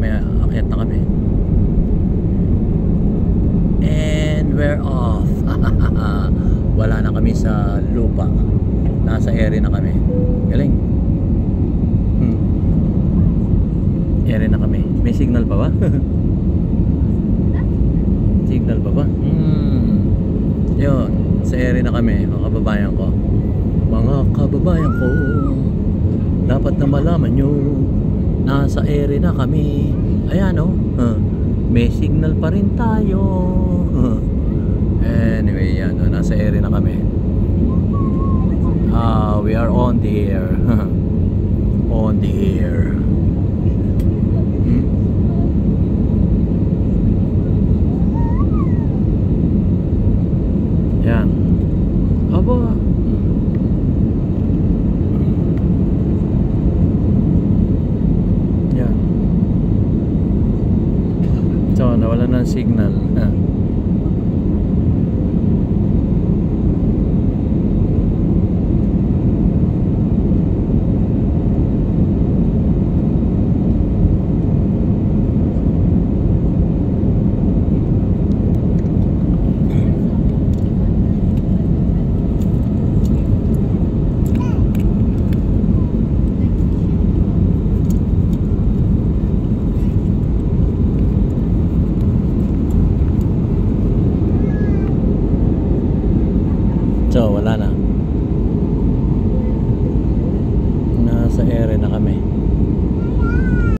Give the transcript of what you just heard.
kami, akyat na kami. And we're off. Wala na kami sa lupa. Nasa area na kami. Galing. Area na kami. May signal pa ba? Signal pa ba? Yun. Sa area na kami, mga kababayan ko. Mga kababayan ko, dapat na malaman nyo, nasa area na kami. Ayan o, may signal pa rin tayo. Anyway, yan o, nasa area na kami. We are on the air. On the air. Yan. Aba. Yan. So, nawala ng signal. So, wala na.